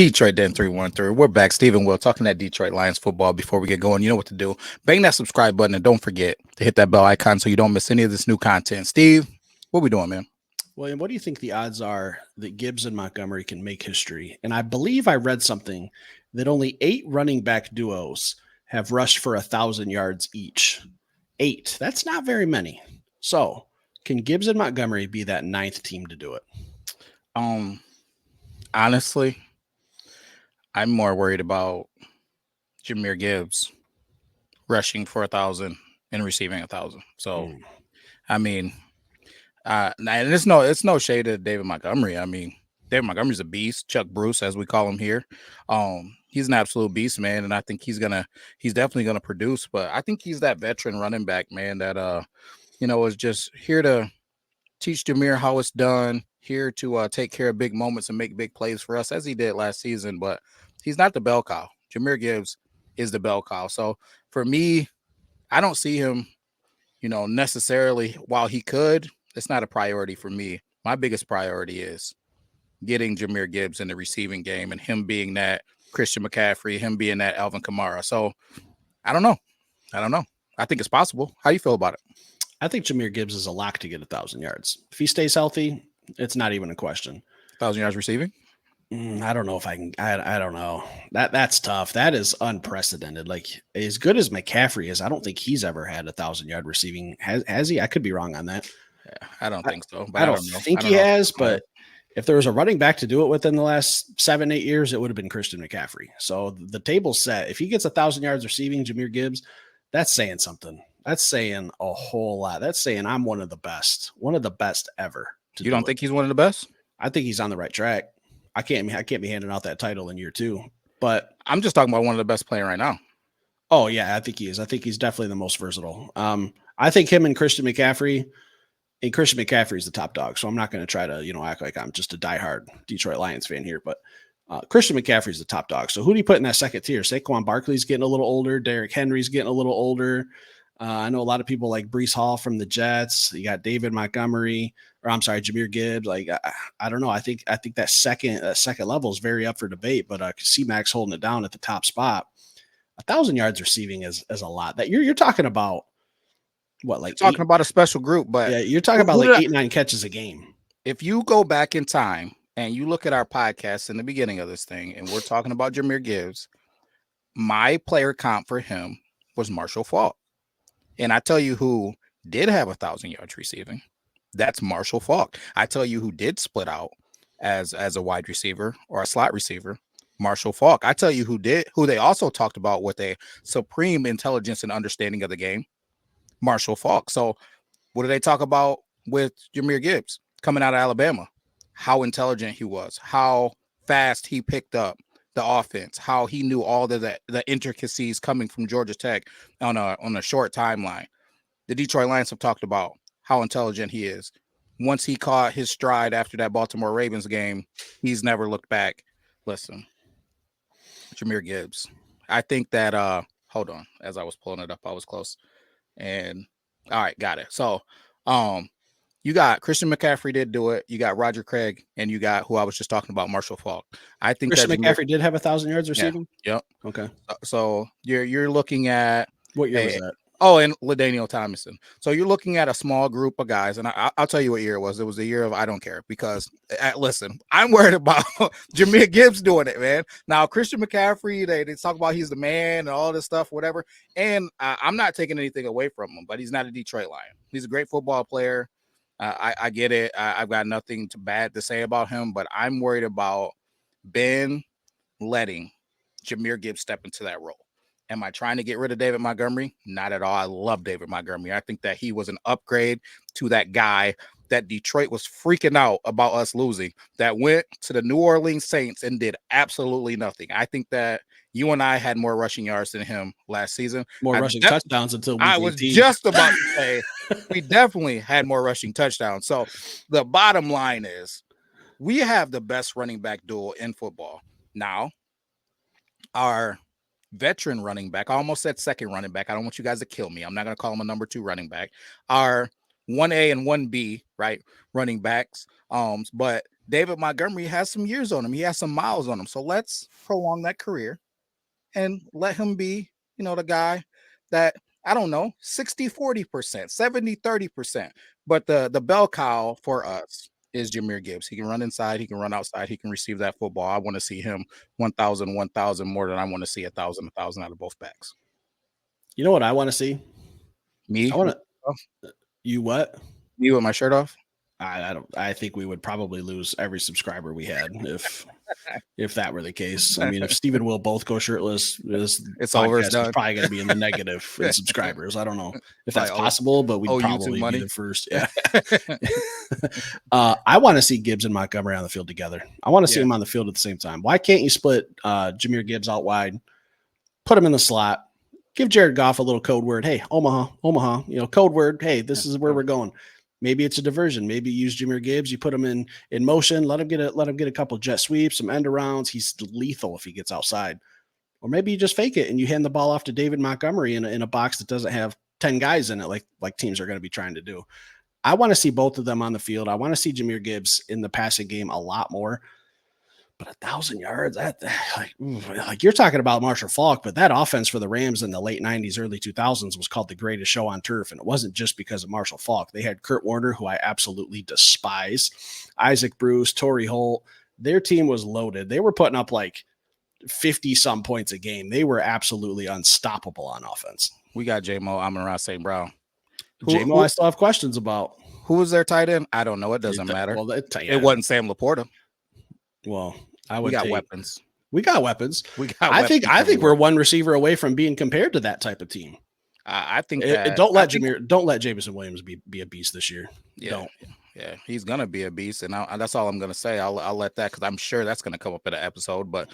Detroit Den 313. We're back. Stephen Will talking that Detroit Lions football. Before we get going, you know what to do. Bang that subscribe button and don't forget to hit that bell icon so you don't miss any of this new content. Steve, what we doing, man? William, what do you think the odds are that Gibbs and Montgomery can make history? And I believe I read something that only 8 running back duos have rushed for 1,000 yards each. 8. That's not very many. So, can Gibbs and Montgomery be that 9th team to do it? Honestly, I'm more worried about Jahmyr Gibbs rushing for 1,000 and receiving 1,000. So, I mean, and it's no shade to David Montgomery. I mean, David Montgomery's a beast. Chuck Bruce, as we call him here, he's an absolute beast, man. And I think he's definitely gonna produce. But I think he's that veteran running back, man, that is just here to teach Jahmyr how it's done. Here to take care of big moments and make big plays for us, as he did last season. But he's not the bell cow. Jahmyr Gibbs is the bell cow. So for me, I don't see him, necessarily. While he could, it's not a priority for me. My biggest priority is getting Jahmyr Gibbs in the receiving game and him being that Christian McCaffrey, him being that Alvin Kamara. So I don't know. I think it's possible. How do you feel about it? I think Jahmyr Gibbs is a lock to get 1,000 yards. If he stays healthy, it's not even a question. 1,000 yards receiving? I don't know if I can. I don't know. That's tough. That is unprecedented. Like, as good as McCaffrey is, I don't think he's ever had 1,000-yard receiving. Has he? I could be wrong on that. Yeah, I don't think so. But I don't think he has. But if there was a running back to do it within the last 7-8 years, it would have been Christian McCaffrey. So the table's set. If he gets 1,000 yards receiving, Jahmyr Gibbs, that's saying something. That's saying a whole lot. That's saying I'm one of the best ever. You don't think he's one of the best? I think he's on the right track. I can't be handing out that title in year 2, but I'm just talking about one of the best players right now. Oh yeah, I think he is. I think he's definitely the most versatile. I think him and Christian McCaffrey is the top dog. So I'm not going to try to, act like I'm just a diehard Detroit Lions fan here, but Christian McCaffrey is the top dog. So who do you put in that second tier? Saquon Barkley's getting a little older. Derrick Henry's getting a little older. I know a lot of people like Breece Hall from the Jets. You got David Montgomery, or I'm sorry, Jahmyr Gibbs. Like, I don't know. I think that second level is very up for debate, but C-Mac's holding it down at the top spot. 1,000 yards receiving is a lot. That you're talking about what, like talking about a special group, but yeah, you're talking about like 8-9 catches a game. If you go back in time and you look at our podcast in the beginning of this thing, and we're talking about Jahmyr Gibbs, my player comp for him was Marshall Faulk. And I tell you who did have 1,000 yards receiving. That's Marshall Faulk. I tell you who did split out as a wide receiver or a slot receiver, Marshall Faulk. I tell you who they also talked about with a supreme intelligence and understanding of the game, Marshall Faulk. So what do they talk about with Jahmyr Gibbs coming out of Alabama? How intelligent he was, how fast he picked up the offense, how he knew all the intricacies coming from Georgia Tech on a short timeline. The Detroit Lions have talked about how intelligent he is. Once he caught his stride after that Baltimore Ravens game, he's never looked back. Listen, Jahmyr Gibbs. I think that hold on, as I was pulling it up, I was close. And all right, got it. So you got Christian McCaffrey did do it. You got Roger Craig, and you got who I was just talking about, Marshall Faulk. I think Christian McCaffrey did have 1,000 yards receiving. Yeah, yep. Okay. So you're looking at what year was that? Oh, and LaDainian Tomlinson. So you're looking at a small group of guys, and I'll tell you what year it was. It was the year of I don't care because listen, I'm worried about Jahmyr Gibbs doing it, man. Now Christian McCaffrey, they talk about he's the man and all this stuff, whatever. And I'm not taking anything away from him, but he's not a Detroit Lion. He's a great football player. I get it. I've got nothing bad to say about him, but I'm worried about Ben letting Jahmyr Gibbs step into that role. Am I trying to get rid of David Montgomery? Not at all. I love David Montgomery. I think that he was an upgrade to that guy that Detroit was freaking out about us losing, that went to the New Orleans Saints and did absolutely nothing. I think that you and I had more rushing yards than him last season. More rushing touchdowns until week 18. I was just about to say we definitely had more rushing touchdowns. So the bottom line is we have the best running back duo in football. Now, our veteran running back, I almost said second running back. I don't want you guys to kill me. I'm not going to call him a number 2 running back. Our 1A and 1B, right, running backs. But David Montgomery has some years on him. He has some miles on him. So let's prolong that career and let him be, the guy that, I don't know, 60-40%, 70-30%. But the bell cow for us is Jahmyr Gibbs. He can run inside, he can run outside, he can receive that football. I want to see him 1,000 more than I want to see 1,000 out of both backs. You know what I want to see? Me? I want to. You what? Me with my shirt off? I don't. I think we would probably lose every subscriber we had if that were the case. I mean, if Steve and Will both go shirtless, this over. It's done. Probably going to be in the negative in subscribers. I don't know if that's possible, but we'd probably be the first. Yeah. I want to see Gibbs and Montgomery on the field together. I want to see them on the field at the same time. Why can't you split Jahmyr Gibbs out wide, put him in the slot, give Jared Goff a little code word? Hey, Omaha. Code word. Hey, this is where we're going. Maybe it's a diversion. Maybe you use Jahmyr Gibbs. You put him in motion. Let him get a couple jet sweeps, some end arounds. He's lethal if he gets outside. Or maybe you just fake it and you hand the ball off to David Montgomery in a box that doesn't have 10 guys in it, like teams are going to be trying to do. I want to see both of them on the field. I want to see Jahmyr Gibbs in the passing game a lot more. But 1,000 yards, like you're talking about Marshall Faulk, but that offense for the Rams in the late 90s, early 2000s was called the greatest show on turf. And it wasn't just because of Marshall Faulk. They had Kurt Warner, who I absolutely despise, Isaac Bruce, Torrey Holt. Their team was loaded. They were putting up like 50 some points a game. They were absolutely unstoppable on offense. We got J-Mo, Amon-Ra St. Brown. J-Mo, I still have questions about. Who was their tight end? I don't know. It doesn't matter. Well, it wasn't Sam Laporta. Well, we got weapons. We got weapons. I think we're one receiver away from being compared to that type of team. I think don't let Jameson Williams be a beast this year. Yeah, don't. Yeah, he's gonna be a beast, and that's all I'm gonna say. I'll let that, because I'm sure that's gonna come up in an episode. But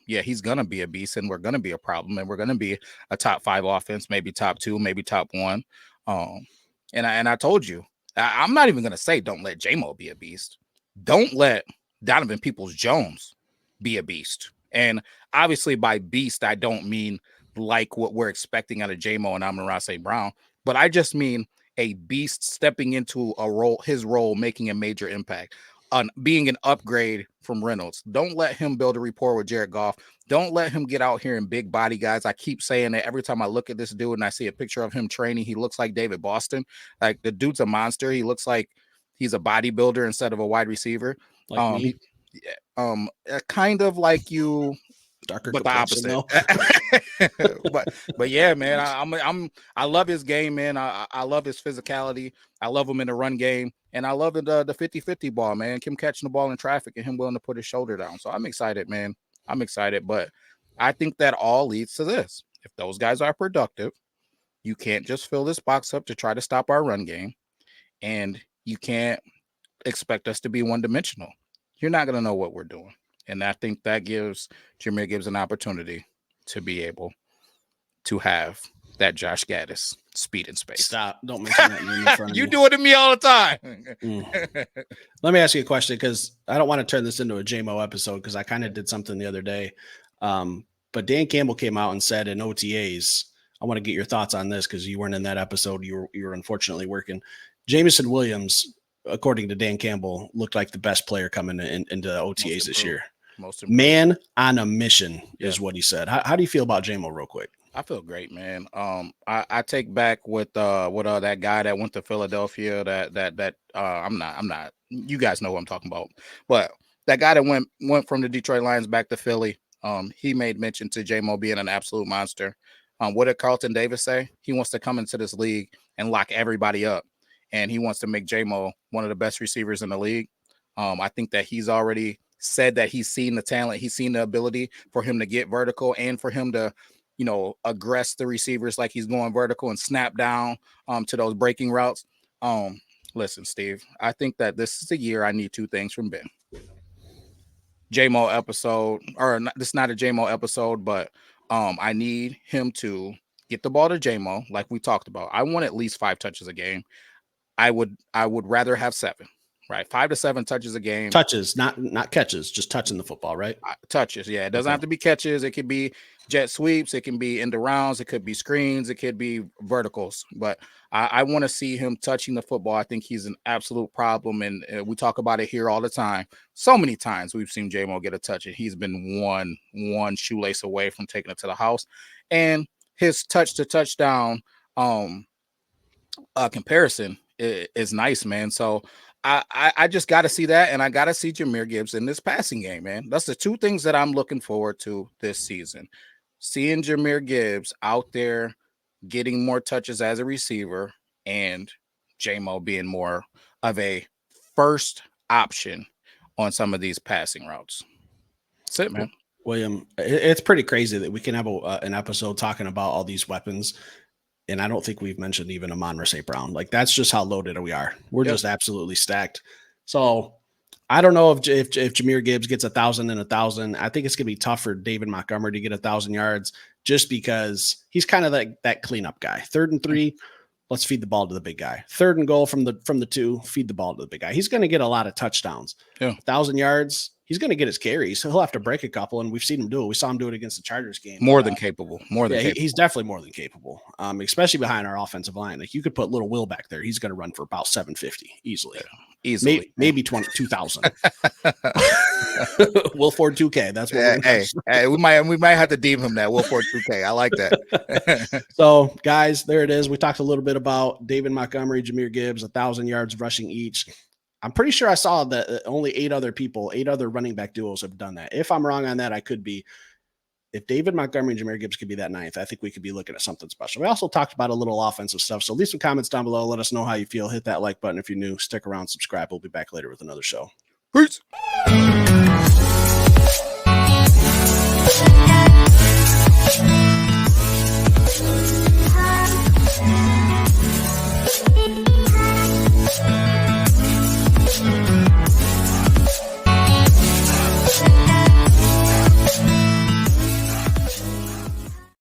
yeah, he's gonna be a beast, and we're gonna be a problem, and we're gonna be a top 5 offense, maybe top 2, maybe top 1. And I told you, I'm not even gonna say don't let J-Mo be a beast. Don't let Donovan Peoples-Jones be a beast. And obviously by beast, I don't mean like what we're expecting out of J-Mo and Amon-Ra St. Brown, but I just mean a beast stepping into his role, making a major impact, on being an upgrade from Reynolds. Don't let him build a rapport with Jared Goff. Don't let him get out here in big body guys. I keep saying that every time I look at this dude and I see a picture of him training, he looks like David Boston. Like, the dude's a monster. He looks like he's a bodybuilder instead of a wide receiver. Like me. Kind of like you, darker, but the opposite. but yeah, man, I love his game, man. I love his physicality. I love him in the run game, and I love the 50-50 ball, man. Him catching the ball in traffic and him willing to put his shoulder down. So I'm excited, man. I'm excited, but I think that all leads to this. If those guys are productive, you can't just fill this box up to try to stop our run game, and you can't expect us to be one-dimensional. You're not going to know what we're doing. And I think that gives Jahmyr Gibbs an opportunity to be able to have that Josh Gaddis speed and space. Stop. Don't mention that name in front of you do it to me all the time. Let me ask you a question, because I don't want to turn this into a JMO episode, because I kind of did something the other day. But Dan Campbell came out and said in OTAs, I want to get your thoughts on this because you weren't in that episode. You were unfortunately working. Jameson Williams, according to Dan Campbell, looked like the best player coming into the OTAs this year. Man on a mission is what he said. How do you feel about JMO real quick? I feel great, man. I take back with that guy that went to Philadelphia I'm not, you guys know who I'm talking about, but that guy that went from the Detroit Lions back to Philly, he made mention to JMO being an absolute monster. What did Carlton Davis say? He wants to come into this league and lock everybody up, and he wants to make JMO one of the best receivers in the league. I think that he's already said that he's seen the talent, he's seen the ability for him to get vertical and for him to, aggress the receivers like he's going vertical and snap down to those breaking routes. Listen, Steve, I think that this is the year I need two things from Ben. JMO episode, or not, this is not a JMO episode, but I need him to get the ball to JMO like we talked about. I want at least 5 touches a game. I would rather have 7. right? 5 to 7 touches a game. Touches, not catches, just touching the football, right? Touches, yeah. It doesn't have to be catches. It could be jet sweeps. It can be end rounds. It could be screens. It could be verticals. But I want to see him touching the football. I think he's an absolute problem, and we talk about it here all the time. So many times we've seen J-Mo get a touch, and he's been one shoelace away from taking it to the house. And his touch to touchdown comparison is nice, man. So I just got to see that, and I got to see Jahmyr Gibbs in this passing game, man. That's the two things that I'm looking forward to this season. Seeing Jahmyr Gibbs out there getting more touches as a receiver, and J-Mo being more of a first option on some of these passing routes. That's it, man. William, it's pretty crazy that we can have an episode talking about all these weapons, and I don't think we've mentioned even Amon-Ra St. Brown. Like, that's just how loaded we are. We're just absolutely stacked. So I don't know if Jahmyr Gibbs gets 1,000 and 1,000. I think it's going to be tough for David Montgomery to get 1,000 yards just because he's kind of that cleanup guy. 3rd and 3, let's feed the ball to the big guy. 3rd and goal from the 2, feed the ball to the big guy. He's going to get a lot of touchdowns. 1,000 yards. He's going to get his carries. He'll have to break a couple, and we've seen him do it. We saw him do it against the Chargers game. More than capable. He's definitely more than capable, especially behind our offensive line. Like, you could put little Will back there. He's going to run for about 750 easily. Easily. Maybe 2,000. Will Ford 2K. That's what hey, we might have to deem him that Will Ford 2K. I like that. So, guys, there it is. We talked a little bit about David Montgomery, Jahmyr Gibbs, 1,000 yards rushing each. I'm pretty sure I saw that only 8 other running back duos have done that. If I'm wrong on that, I could be. If David Montgomery and Jahmyr Gibbs could be that 9th, I think we could be looking at something special. We also talked about a little offensive stuff. So leave some comments down below. Let us know how you feel. Hit that like button if you're new. Stick around, subscribe. We'll be back later with another show. Peace.